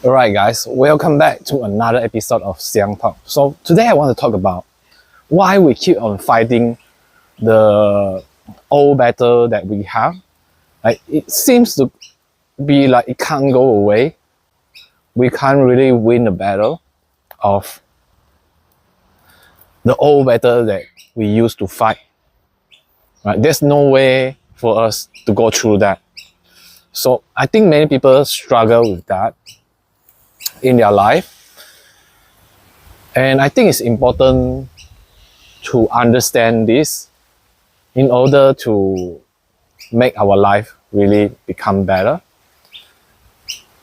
Alright guys, welcome back to another episode of Siang Talk. So today I want to talk about why we keep on fighting the old battle that we have. Like it seems to be like it can't go away. We can't really win the battle of the old battle that we used to fight. Right? There's no way for us to go through that. So I think many people struggle with that in their life, and I think it's important to understand this in order to make our life really become better.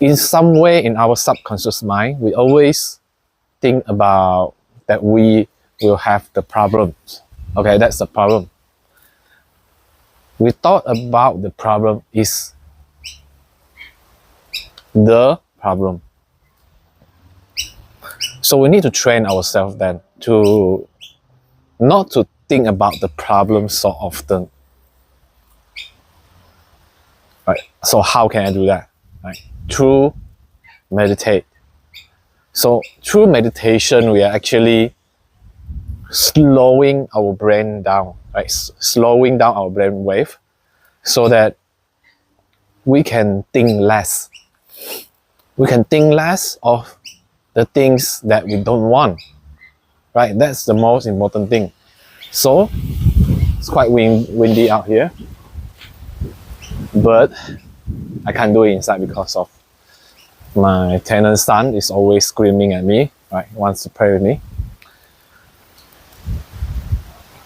In some way, in our subconscious mind, we always think about that we will have the problems. Okay, that's the problem. We thought about the problem is the problem. So we need to train ourselves then to not to think about the problem so often. Right? So how can I do that? Right? Through meditate. So through meditation, we are actually slowing our brain down, right? Slowing down our brain wave so that we can think less. We can think less of the things that we don't want, right? That's the most important thing. So it's quite windy out here, but I can't do it inside because of my tenant's son is always screaming at me, right? Wants to play with me.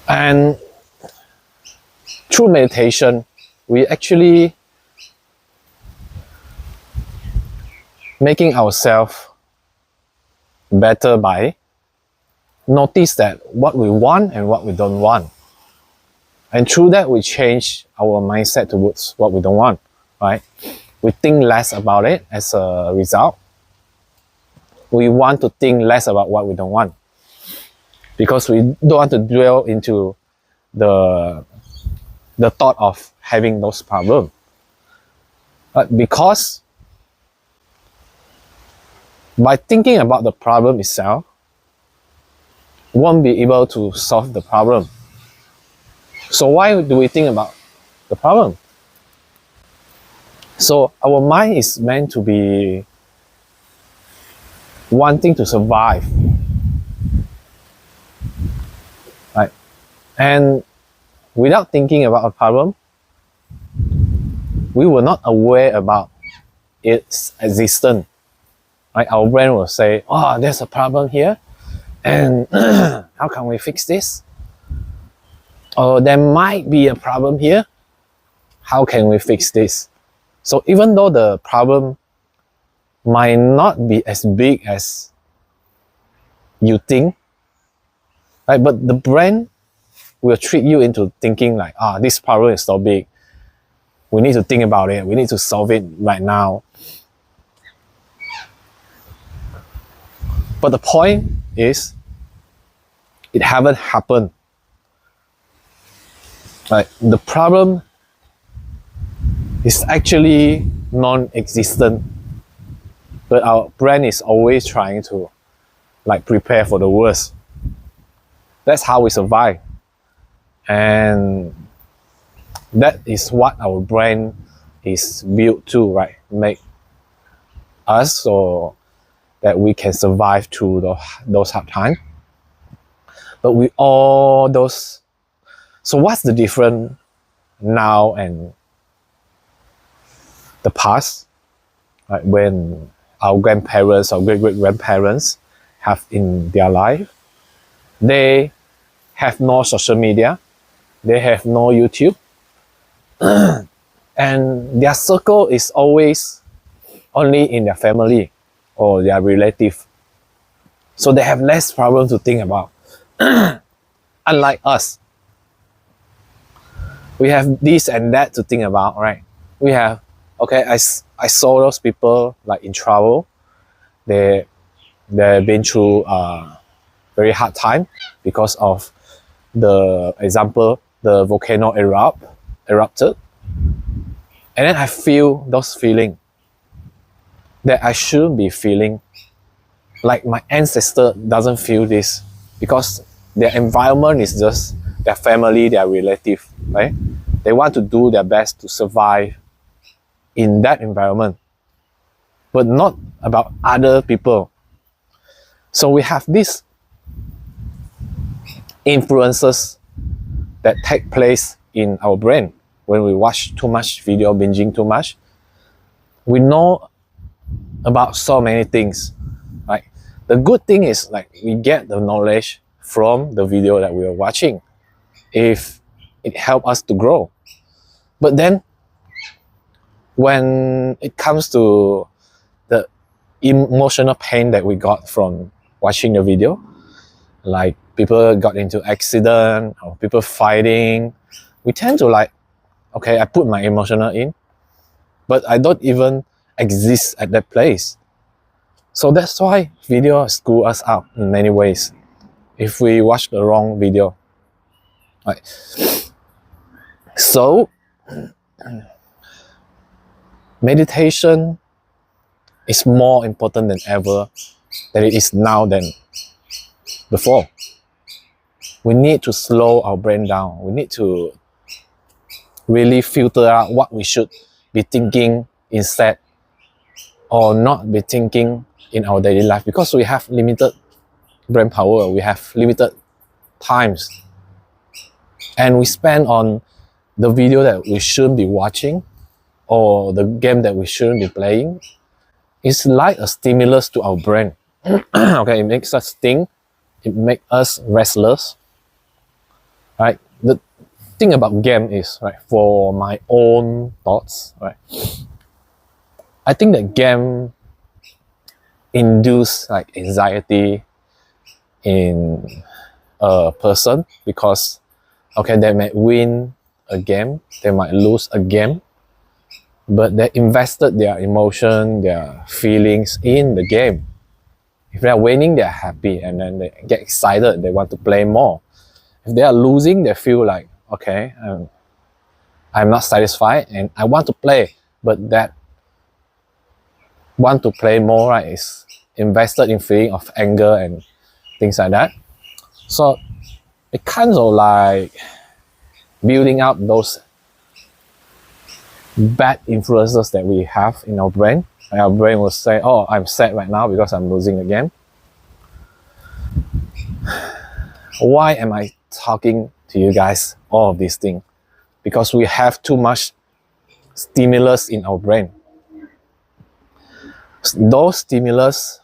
And through meditation, we actually making ourselves better by notice that what we want and what we don't want. And through that, we change our mindset towards what we don't want, right? We think less about it as a result. We want to think less about what we don't want because we don't want to dwell into the thought of having those problems. But because by thinking about the problem itself, won't be able to solve the problem. So why do we think about the problem? So our mind is meant to be wanting to survive, right? And without thinking about a problem, we were not aware about its existence. Right? Our brain will say, oh, there's a problem here, and how can we fix this? Or there might be a problem here, how can we fix this? So even though the problem might not be as big as you think, right? But the brain will trick you into thinking like, this problem is so big, we need to think about it, we need to solve it right now. But the point is, it haven't happened. Right? The problem is actually non-existent, but our brain is always trying to prepare for the worst. That's how we survive. And that is what our brain is built to, right? Make us so that we can survive through those hard times. But we all those. So what's the difference now and the past? Right? When our grandparents or great-great-grandparents have in their life, they have no social media, they have no YouTube, and their circle is always only in their family or their relative. So they have less problems to think about. Unlike us, we have this and that to think about, right? We have, okay, I saw those people in trouble. They've been through a very hard time because of the volcano erupted. And then I feel those feelings. that I shouldn't be feeling. Like my ancestor doesn't feel this because their environment is just their family, their relative, right? They want to do their best to survive in that environment, but not about other people. So we have these influences that take place in our brain when we watch too much video, binging too much. We know about so many things. Right? The good thing is like we get the knowledge from the video that we are watching if it helps us to grow. But then when it comes to the emotional pain that we got from watching the video, like people got into accident or people fighting, we tend to like, okay, I put my emotional in, but I don't even exist at that place. So that's why video screw us out in many ways if we watch the wrong video. Right. So meditation is more important than ever than it is now than before. We need to slow our brain down. We need to really filter out what we should be thinking instead, or not be thinking in our daily life, because we have limited brain power, we have limited times, and we spend on the video that we shouldn't be watching or the game that we shouldn't be playing. It's like a stimulus to our brain. Okay, it makes us think, it makes us restless. Right? The thing about game is, right, for my own thoughts, right, I think that game induce like anxiety in a person because, okay, they might win a game, they might lose a game, but they invested their emotion, their feelings in the game. If they're winning, they're happy and then they get excited, they want to play more. If they are losing, they feel like, okay, I'm not satisfied and I want to play, but that want to play more, right, is invested in feeling of anger and things like that. So it kind of like building up those bad influences that we have in our brain. And our brain will say, oh, I'm sad right now because I'm losing a game. Why am I talking to you guys all of these things? Because we have too much stimulus in our brain. Those stimulus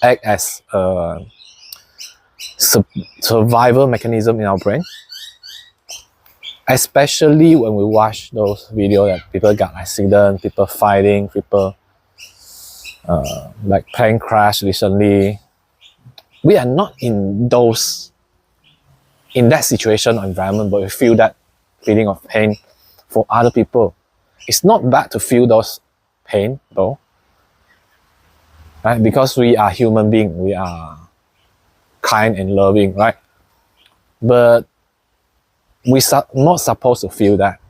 act as a survival mechanism in our brain, especially when we watch those videos that people got accident, people fighting, people like plane crash recently. We are not in that situation or environment, but we feel that feeling of pain for other people. It's not bad to feel those pain though, right? Because we are human beings, we are kind and loving, right? But we're not supposed to feel that.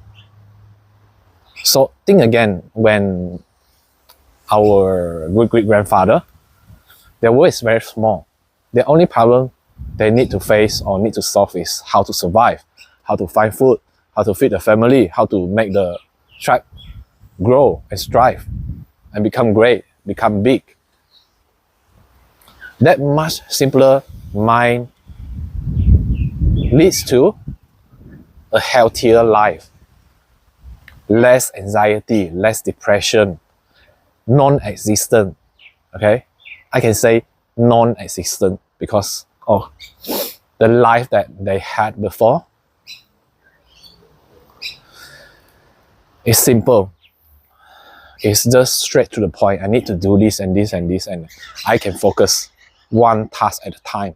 So think again, when our great-grandfather, their world is very small. The only problem they need to face or need to solve is how to survive, how to find food, how to feed the family, how to make the tribe grow and strive and become great, become big. That much simpler mind leads to a healthier life, less anxiety, less depression, non-existent. Okay, I can say non-existent because of the life that they had before. It's simple. It's just straight to the point. I need to do this and this and this, and I can focus one task at a time.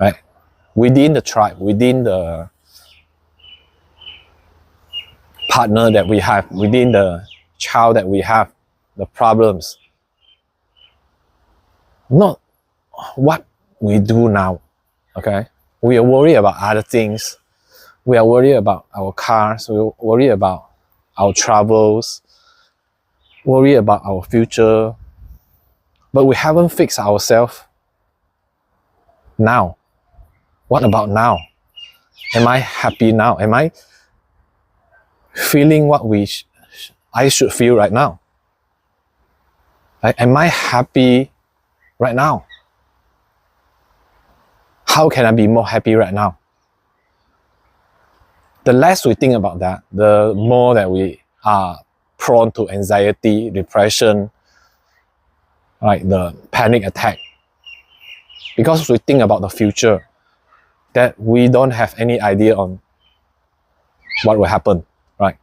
Right? Within the tribe, within the partner that we have, within the child that we have, the problems. Not what we do now, okay? We are worried about other things. We are worried about our cars. We are worried about our travels. worry about our future, but we haven't fixed ourselves now. What about now? Am I happy now? Am I feeling what I should feel right now? Am I happy right now? How can I be more happy right now? The less we think about that, the more that we are prone to anxiety, depression, like the panic attack. Because we think about the future, that we don't have any idea on what will happen, right?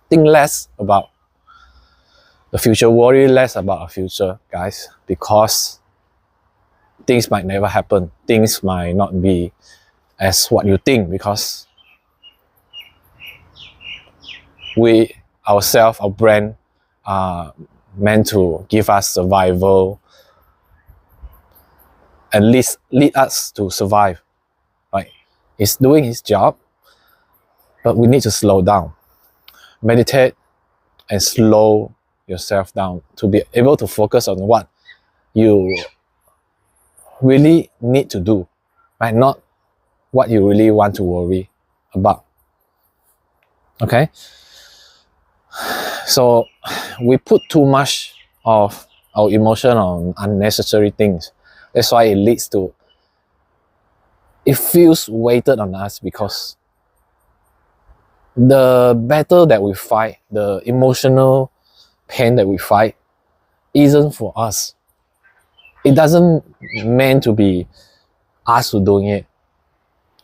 Think less about the future, worry less about our future, guys, because things might never happen. Things might not be as what you think, because we ourselves, our brain, are meant to give us survival and lead us to survive, right? It's doing its job, but we need to slow down, meditate, and slow yourself down to be able to focus on what you really need to do, right? Not what you really want to worry about. Okay? So we put too much of our emotion on unnecessary things. That's why it feels weighted on us, because the battle that we fight, the emotional pain that we fight, isn't for us. It doesn't meant to be us who doing it,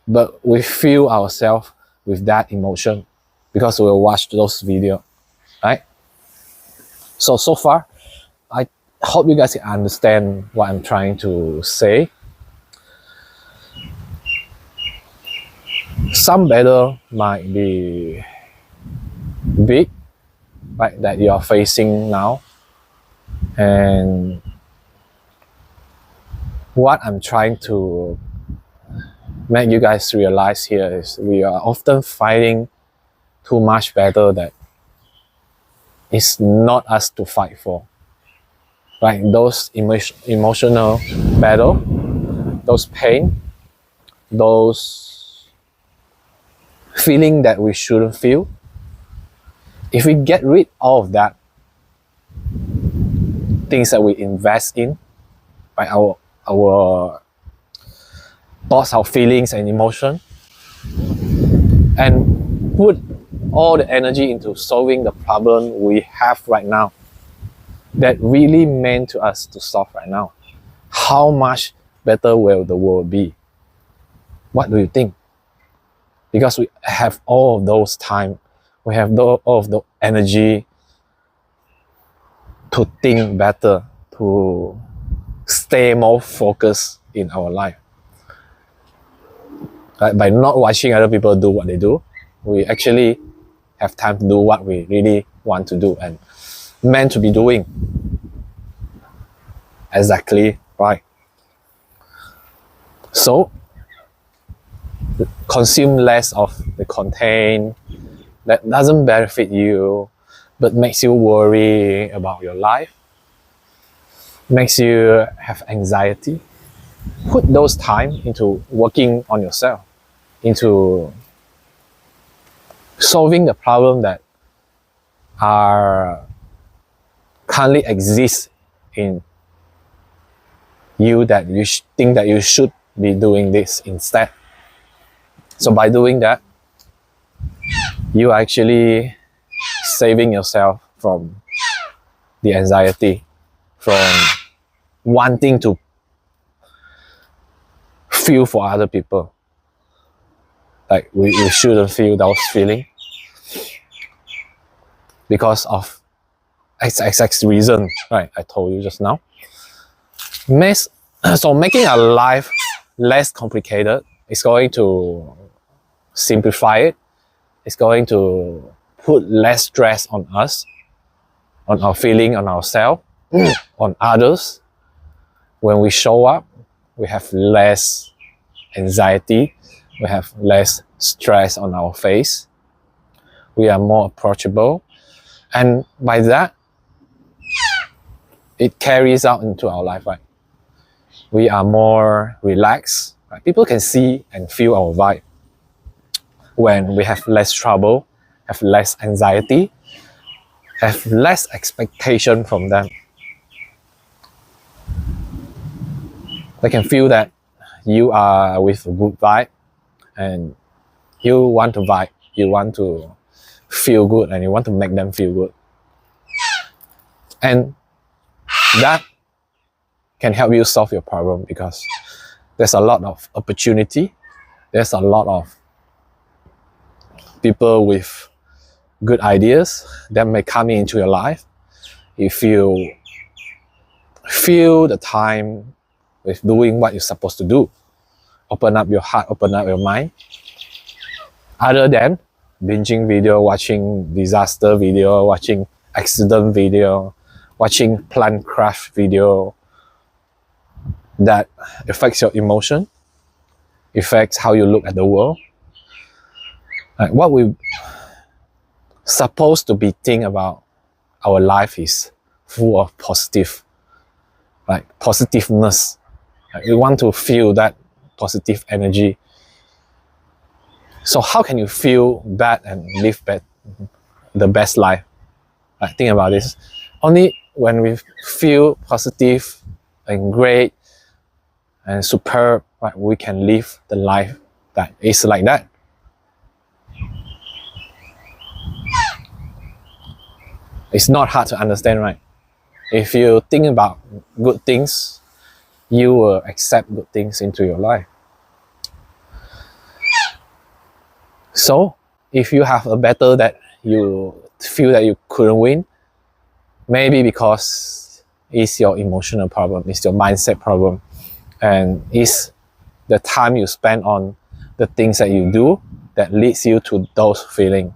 but we feel ourselves with that emotion because we watch those videos, right? So far, I hope you guys can understand what I'm trying to say. Some battle might be big, right, that you are facing now, and what I'm trying to make you guys realize here is we are often fighting too much battle that is not us to fight for, right? Those emotional battle, those pain, those feeling that we shouldn't feel, if we get rid of that, things that we invest in, right, our thoughts, our feelings and emotion, and put all the energy into solving the problem we have right now, that really meant to us to solve right now, how much better will the world be? What do you think? Because we have all of those time, we have all of the energy to think better, to stay more focused in our life. Right? By not watching other people do what they do, we actually have time to do what we really want to do and meant to be doing. Exactly right. So consume less of the content that doesn't benefit you, but makes you worry about your life, makes you have anxiety. Put those time into working on yourself, into solving the problem that are currently exist in you, that you think that you should be doing this instead. So by doing that, you are actually saving yourself from the anxiety, from wanting to feel for other people. Like we shouldn't feel those feelings because of XX reason, right? I told you just now. So making our life less complicated is going to simplify it. It's going to put less stress on us, on our feeling, on ourselves, on others. When we show up, we have less anxiety, we have less stress on our face, we are more approachable, and by that, it carries out into our life, right? We are more relaxed, right? People can see and feel our vibe when we have less trouble, have less anxiety, have less expectation from them. They can feel that you are with a good vibe and you want to vibe, you want to feel good and you want to make them feel good. And that can help you solve your problem because there's a lot of opportunity. There's a lot of people with good ideas that may come into your life if you fill the time with doing what you're supposed to do. Open up your heart, open up your mind. Other than binging video, watching disaster video, watching accident video, watching plant crash video that affects your emotion, affects how you look at the world. Like what we supposed to be think about our life is full of positive, like positiveness. Like we want to feel that positive energy. So how can you feel that and live the best life? Like think about this. Only when we feel positive and great and superb, right, we can live the life that is like that. It's not hard to understand, right? If you think about good things, you will accept good things into your life. So, if you have a battle that you feel that you couldn't win, maybe because it's your emotional problem, it's your mindset problem, and it's the time you spend on the things that you do that leads you to those feelings.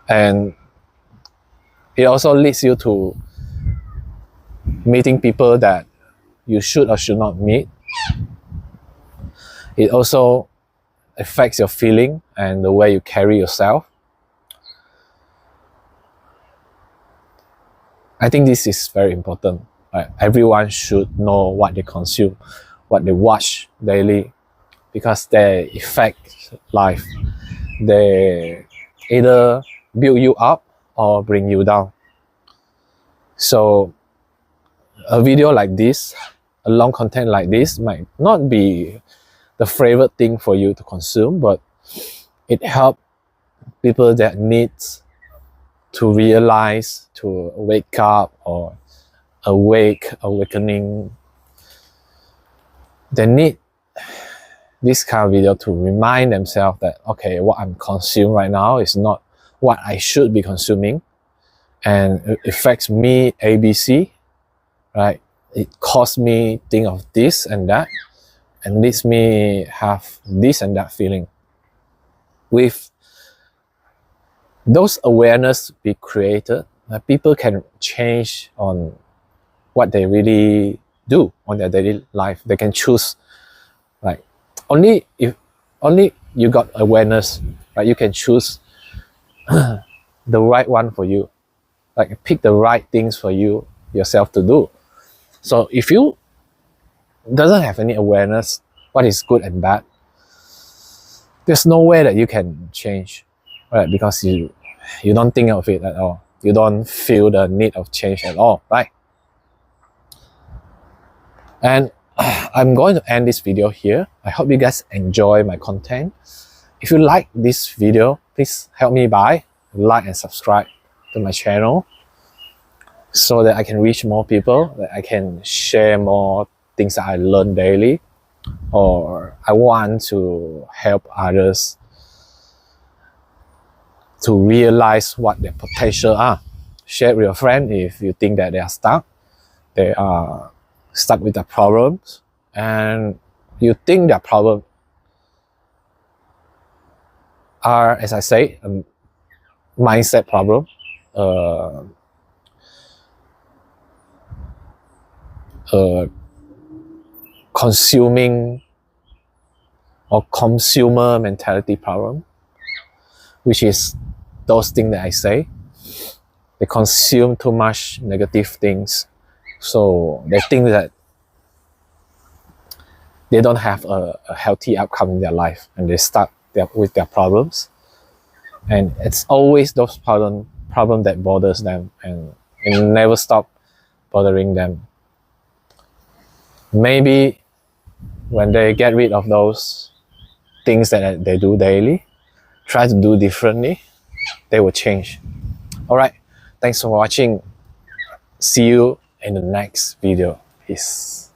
And it also leads you to meeting people that you should or should not meet. It also affects your feeling and the way you carry yourself. I think this is very important. Right? Everyone should know what they consume, what they watch daily, because they affect life. They either build you up or bring you down. So a video like this, a long content like this might not be the favorite thing for you to consume, but it helps people that need to realize, to wake up or awakening. They need this kind of video to remind themselves that, okay, what I'm consuming right now is not what I should be consuming, and it affects me ABC, right? It caused me think of this and that, and leads me have this and that feeling. With those awareness be created, people can change on what they really do on their daily life. They can choose, like only you got awareness, right? You can choose the right one for you, like pick the right things for you yourself to do. So if you doesn't have any awareness what is good and bad, there's no way that you can change, right? Because you don't think of it at all. You don't feel the need of change at all, right? And I'm going to end this video here. I hope you guys enjoy my content. If you like this video, please help me by like and subscribe to my channel so that I can reach more people, that I can share more things that I learn daily, or I want to help others to realize what their potential are. Share with your friend if you think that they are stuck with their problems, and you think their problem are, as I say, a mindset problem, consuming or consumer mentality problem, which is those things that I say. They consume too much negative things, so they think that they don't have a healthy outcome in their life, and they start with their problems. And it's always those problem that bothers them, and it never stop bothering them. Maybe when they get rid of those things that they do daily, try to do differently, they will change. All right, thanks for watching. See you in the next video. Peace.